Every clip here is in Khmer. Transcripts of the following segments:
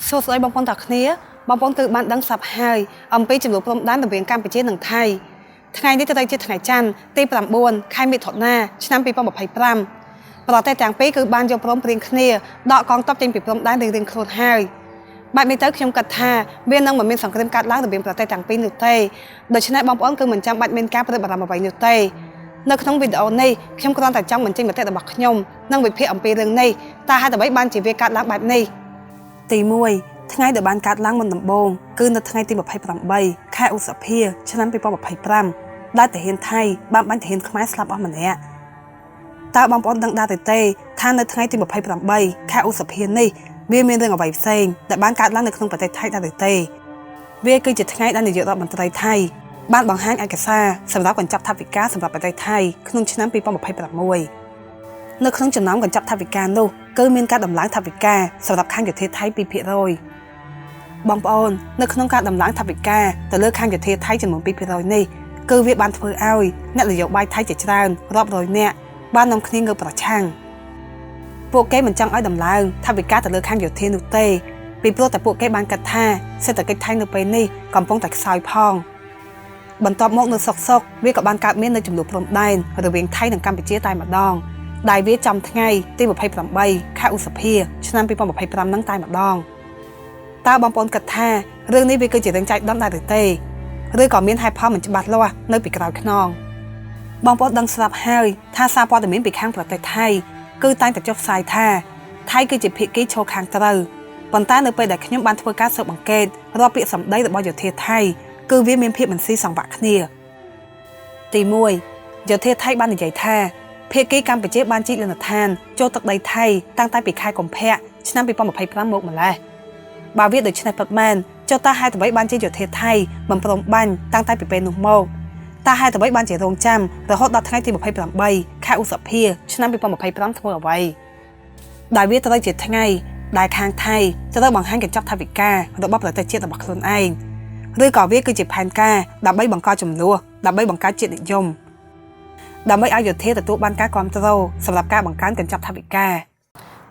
សួស្តីបងប្អូនទាំងគ្នាបងប្អូនគឺបានដឹងស្រាប់ហើយអំពីចំនួនព្រំដែនរវាងកម្ពុជានិងថៃថ្ងៃនេះទៅជាថ្ងៃច័ន្ទទី9ខែមិថុនាឆ្នាំ2025ប្រទេសទាំងពីរគឺបានយកព្រមព្រៀងគ្នាដកកងទ័ពចេញពីព្រំដែនរៀងៗខ្លួនហើយបែបនេះទៅខ្ញុំគិតថាវានឹងមិនមានសង្គ្រាមកើតឡើងរវាងប្រទេសទាំងពីរនោះទេដូច្នេះបងប្អូនគឺមិនចាំបាច់មានការព្រួយបារម្ភអ្វីនោះទេនៅក្នុងវីដេអូនេះខ្ញុំគ្រាន់តែចង់បញ្ចេញមតិរបស់ខ្ញុំនិងវិភាគអំពីរឿងនេះតើហេតុអ្វីបានជាវាកើតឡើងបែបនេះទី1ថ្ងៃដែលបានកើតឡើងមុនដំបូងគឺនៅថ្ងៃទី28ខែឧសភាឆ្នាំ2025ដែលទាហានថៃបានបាញ់ទាហានខ្មែរស្លាប់អស់ម្នាក់តើបងប្អូនដឹងដែរទេថានៅថ្ងៃទី28ខែឧសភានេះវាមានរឿងអ្វីផ្សេងដែលបានកើតឡើងនៅក្នុងប្រទេសថៃដែរទេវាគឺជាថ្ងៃដែលនាយករដ្ឋមន្ត្រីថៃបានបង្ហាញឯកសារសម្រាប់កញ្ចប់ថវិកាសម្រាប់ប្រទេសថៃក្នុងឆ្នាំ2026នៅក្នុងចំណោមកញ្ចប់ថវិកានោះគឺមានការដំឡើងថវិកាសម្រាប់ខាងយោធាថៃ 2% បងប្អូននៅក្នុងការដំឡើងថវិកាទៅលើខាងយោធាថៃចំនួន 2% នេះគឺវាបានធ្វើឲ្យអ្នកនយោបាយថៃជាច្រើនរាប់រយនាក់បាននាំគ្នាងើបប្រឆាំងពួកគេមិនចង់ឲ្យដំឡើងថវិកាទៅលើខាងយោធានោះទេពីព្រោះតែពួកគេបានគិតថាសេដ្ឋកិច្ចថៃនៅពេលនេះកំពុងតែខ្សោយផងបន្ទាប់មកនៅសុកវាក៏បានកើតមាននៅចំនួនព្រំដែនរវាងថៃនិងកម្ពុជាតែម្ដងដែលវាចំថ្ងៃទី28ខែឧសភាឆ្នាំ2025នឹងតែម្ដងតើបងប្អូនគិតថារឿងនេះវាគឺជារឿងចៃដន្យដែរទេឬក៏មានហេតុផលមិនច្បាស់លាស់នៅពីក្រោយខ្នងបងប្អូនដឹងស្រាប់ហើយថាសារព័ត៌មានពីខាងប្រទេសថៃគឺតែងតែចុះផ្សាយថាថៃគឺជាភាគីឈរខាងត្រូវប៉ុន្តែនៅពេលដែលខ្ញុំបានធ្វើការស៊ើបអង្កេតរាល់ពាក្យសម្ដីរបស់យោធាថៃគឺវាមានភាពមិនស៊ីសង្វាក់គ្នាទី1យោធាថៃបាននិយាយថាភាគីកម្ពុជាបានជីកលនដ្ឋានចូលទឹកដីថៃតាំងតែពីខែកុម្ភៈឆ្នាំ2025មកម្លេះបើវាដូច្នេះពិតមែនចុះតើហេតុអ្វីបានជាយោធាថៃមិនព្រមបាញ់តាំងតែពីពេលនោះមកតើហេតុអ្វីបានជារងចាំរហូតដល់ថ្ងៃទី28ខែឧសភាឆ្នាំ2025ធ្វើអ្វីដែលវាត្រូវជាថ្ងៃដែលខាងថៃត្រូវបង្ហាញកញ្ចប់ថវិការបស់ប្រទេសជាតិរបស់ខ្លួនឯងឬក៏វាគឺជាផែនការដើម្បីបង្កចំនួនដើម្បីបង្កើតជាតិនិយមដើម្បីឲ្យយោធាទទួលបានការគ្រប់គ្រងសម្រាប់ការបង្កើនកញ្ចប់ថវិកា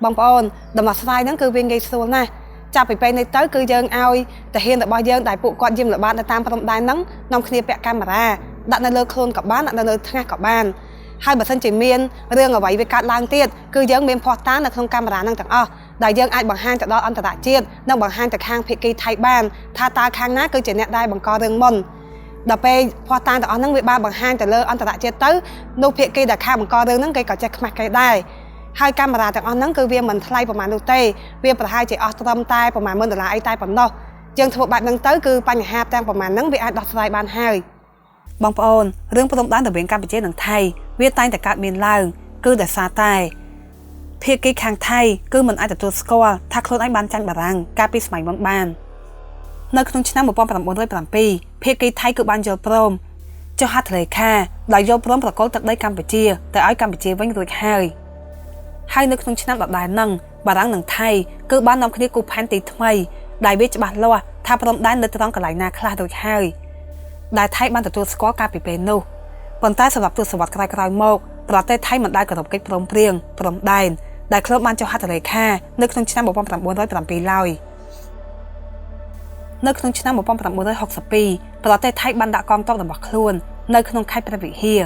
បងប្អូនដំណោះស្រាយហ្នឹងគឺវាងាយស្រួលណាស់ចាប់ពីពេលនេះទៅគឺយើងឲ្យទាហានរបស់យើងដែលពួកគាត់យាមល្បាតនៅតាមព្រំដែនហ្នឹងនាំគ្នាពាក់កាមេរ៉ាដាក់នៅលើខ្លួនក៏បានដាក់នៅលើថ្ងាសក៏បានហើយបើសិនជាមានរឿងអ្វីវាកើតឡើងទៀតគឺយើងមានភស្តុតាងនៅក្នុងកាមេរ៉ាហ្នឹងទាំងអស់ដែលយើងអាចបង្ហាញទៅដល់អន្តរជាតិនិងបង្ហាញទៅខាងភាគីថៃបានថាតើខាងណាគឺជាអ្នកដែលបង្ករឿងមុនដល់ពេលភស្តុតាងទាំងអស់ហ្នឹងវាបានបង្ហាញទៅលើអន្តរជាតិទៅនោះភាគីដែលខាងបង្ករឿងហ្នឹងគេក៏ចេះខ្មាស់គេដែរហើយកាមេរ៉ាទាំងអស់ហ្នឹងគឺវាមិនថ្លៃប្រហែលនោះទេវាប្រហែលជាអស់ត្រឹមតែប្រហែល$1,000អីតែប៉ុណ្ណោះយើងធ្វើបែបហ្នឹងទៅគឺបញ្ហាទាំងប្រហែលហ្នឹងវាអាចដោះស្រាយបានហើយបងប្អូនរឿងព្រំដែនរវាងកម្ពុជានិងថៃវាតែងតែកើតមានឡើងគឺដោយសារតែភាគីខាងថៃគឺមិនអាចទទួលស្គាល់ថាខ្លួនឯងបានចាញ់បារាំងកាលពីសម័យមុនបាននៅក្នុងឆ្នាំ1907ភាគីថៃគឺបានយល់ព្រមចុះហត្ថលេខាដោយយល់ព្រមប្រកល់ទឹកដីកម្ពុជាទៅឲ្យកម្ពុជាវិញរួចហើយនៅក្នុងឆ្នាំដដែលហ្នឹងបារាំងនិងថៃគឺបាននាំគ្នាគូសផែនទីថ្មីដែលវាច្បាស់លាស់ថាព្រំដែននៅត្រង់កន្លែងណាខ្លះរួចហើយដែលថៃបានទទួលស្គាល់កាលពីពេលនោះប៉ុន្តែសម្រាប់ទសវត្សរ៍ក្រោយៗមកប្រទេសថៃមិនដែលគោរពកិច្ចព្រមព្រៀងព្រំដែនដែលខ្លួនបានចុះហត្ថលេខានៅក្នុងឆ្នាំ1907ឡើយនៅក្នុងឆ្នាំ1962ប្រទេសថៃបានដាក់កងទ័ពរបស់ខ្លួននៅក្នុងខេត្តព្រះវិហារ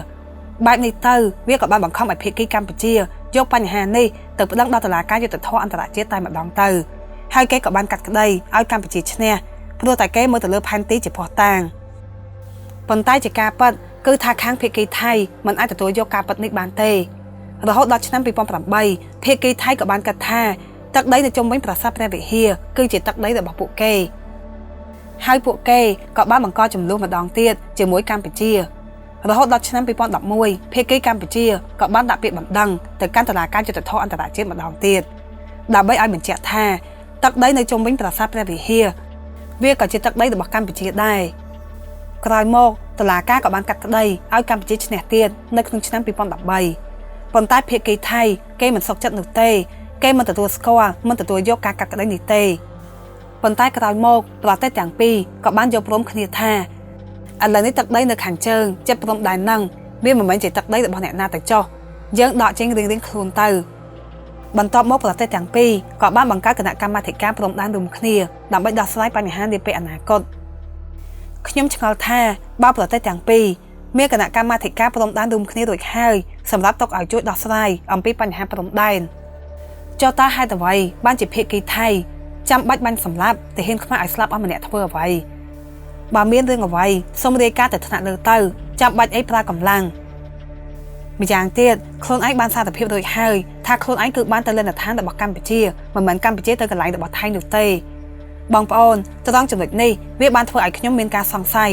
បែបនេះទៅវាក៏បានបង្ខំឲ្យភាគីកម្ពុជាយកបញ្ហានេះទៅប្តឹងដល់តុលាការយុត្តិធម៌អន្តរជាតិតែម្ដងទៅហើយគេក៏បានកាត់ក្តីឲ្យកម្ពុជាឈ្នះព្រោះតែគេមើលទៅលើផែនទីជាភស្តុតាងប៉ុន្តែជាការពិតគឺថាខាងភាគីថៃមិនអាចទទួលយកការពិតនេះបានទេរហូតដល់ឆ្នាំ2008ភាគីថៃក៏បានកាត់ថាទឹកដីនៅជុំវិញប្រាសាទព្រះវិហារគឺជាទឹកដីរបស់ពួកគេហើយពួកគេក៏បានបង្កចំនួនម្ដងទៀតជាមួយកម្ពុជារហូតដល់ឆ្នាំ2011ភាគីកម្ពុជាក៏បានដាក់ពាក្យបណ្ដឹងទៅកាន់តុលាការយុត្តិធម៌អន្តរជាតិម្ដងទៀតដើម្បីឲ្យបញ្ជាក់ថាទឹកដីនៅជុំវិញប្រាសាទព្រះវិហារវាក៏ជាទឹកដីរបស់កម្ពុជាដែរក្រោយមកតុលាការក៏បានកាត់ក្តីឲ្យកម្ពុជាឈ្នះទៀតនៅក្នុងឆ្នាំ2013ប៉ុន្តែភាគីថៃគេមិនសុខចិត្តនោះទេគេមិនទទួលស្គាល់មិនទទួលយកការកាត់ក្តីនេះទេប៉ុន្តែក្រោយមកប្រទេសទាំងពីរក៏បានយកព្រមគ្នាថាឥឡូវនេះទឹកដីនៅខាងជើងជិតព្រំដែនហ្នឹងវាមិនមែនជាទឹកដីរបស់អ្នកណាទៅចុះយើងដកចេញរៀងៗខ្លួនទៅ បន្ទាប់មកប្រទេសទាំងពីរក៏បានបង្កើតគណៈកម្មាធិការព្រំដែនរួមគ្នាដើម្បីដោះស្រាយបញ្ហានាពេលអនាគតខ្ញុំឆ្ងល់ថាបើប្រទេសទាំងពីរមានគណៈកម្មាធិការព្រំដែនរួមគ្នារួចហើយសម្រាប់ទុកឲ្យជួយដោះស្រាយអំពីបញ្ហាព្រំដែនចុះតើហេតុអ្វីបានជាភាគីថៃចាំបាច់បាញ់សម្លាប់ទាហានខ្មែរឲ្យស្លាប់អស់ម្នាក់ធ្វើអ្វីបើមានរឿងអ្វីសូមរាយការណ៍ទៅថ្នាក់លើទៅចាំបាច់អីប្រើកម្លាំងម្យ៉ាងទៀតខ្លួនឯងបានសារភាពរួចហើយថាខ្លួនឯងគឺបានទៅលេនដ្ឋានរបស់កម្ពុជាមិនមែនកម្ពុជាទៅកន្លែងរបស់ថៃនោះទេបងប្អូនត្រង់ចំណុចនេះវាបានធ្វើឲ្យខ្ញុំមានការសង្ស័យ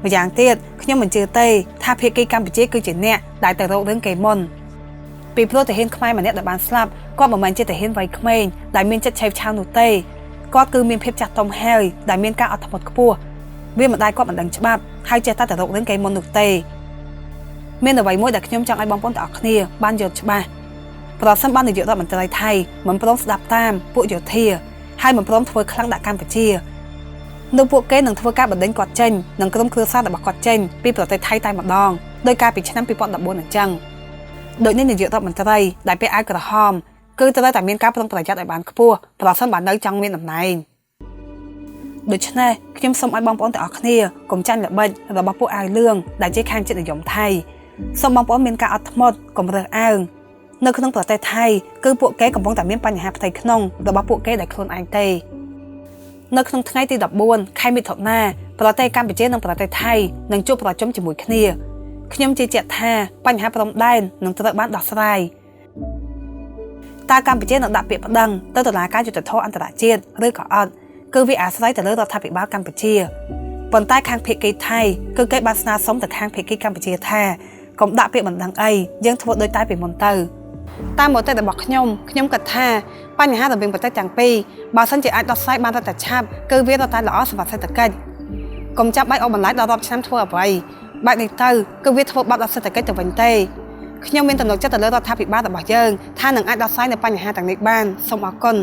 ម្យ៉ាងទៀតខ្ញុំមិនជឿទេថាភាគីកម្ពុជាគឺជាអ្នកដែលទៅរករឿងគេមុនពីព្រោះទាហានខ្មែរម្នាក់ដែលបានស្លាប់គាត់មិនមែនជាទាហានវ័យក្មេងដែលមានចិត្តឆេវឆាវនោះទេគាត់គឺមានភាពចាស់ទុំហើយដែលមានការអត់ធ្មត់ខ្ពស់វាមិនដែលគាត់មិនដឹងច្បាប់ហើយចេះតែទៅរករឿងគេមុននោះទេមានអ្វីមួយដែលខ្ញុំចង់ឲ្យបងប្អូនទាំងអស់គ្នាបានយល់ច្បាស់ប្រសិនបើនាយករដ្ឋមន្ត្រីថៃមិនព្រមស្ដាប់តាមពួកយោធាហើយមិនព្រមធ្វើខ្លាំងដាក់កម្ពុជានោះពួកគេនឹងធ្វើការបណ្ដេញគាត់ចេញនិងក្រុមគ្រួសាររបស់គាត់ចេញពីប្រទេសថៃតែម្ដងដោយការពីឆ្នាំ2014អញ្ចឹងដោយនេះនាយករដ្ឋមន្ត្រីដែលពាក់អាវក្រហមគឺត្រូវតែមានការប្រុងប្រយ័ត្នឲ្យបានខ្ពស់ប្រសិនបើនៅចង់មានតំណែងដូច្នេះខ្ញុំសូមឲ្យបងប្អូនទាំងអស់គ្នាកុំចាញ់ល្បិចរបស់ពួកអាវលឿងដែលជាខាងចិត្តនិយមថៃសូមបងប្អូនមានការអត់ធ្មត់កុំរើសអើងនៅក្នុងប្រទេសថៃគឺពួកគេកំពុងតែមានបញ្ហាផ្ទៃក្នុងរបស់ពួកគេដែលខ្លួនឯងទេនៅក្នុងថ្ងៃទី14ខែមិថុនាប្រទេសកម្ពុជានិងប្រទេសថៃនឹងជួបប្រជុំជាមួយគ្នាខ្ញុំជឿជាក់ថាបញ្ហាព្រំដែននឹងត្រូវបានដោះស្រាយតើកម្ពុជានឹងដាក់ពាក្យប្តឹងទៅតុលាការយុត្តិធម៌អន្តរជាតិឬក៏អត់គឺវាអាស្រ័យទៅលើរដ្ឋាភិបាលកម្ពុជាប៉ុន្តែខាងភាគីថៃគឺគេបានស្នើសុំទៅខាងភាគីកម្ពុជាថាកុំដាក់ពាក្យបណ្ដឹងអីយើងធ្វើដូចតែពីមុនទៅតាមមតិរបស់ខ្ញុំគិតថាបញ្ហារវាងប្រទេសទាំងពីរបើសិនជាអាចដោះស្រាយបានរត់តែឆាប់គឺវារត់តែល្អសម្រាប់សេដ្ឋកិច្ចកុំចាប់បាច់អូបន្លាយដល់រាប់ឆ្នាំធ្វើអ្វីបែបនេះទៅគឺវាធ្វើបាបដល់សេដ្ឋកិច្ចទៅវិញទេខ្ញុំមានទំនុកចិត្តទៅលើរដ្ឋាភិបាលរបស់យើងថានឹងអាចដោះស្រាយនៅបញ្ហាទាំងនេះបានសូមអរគុណ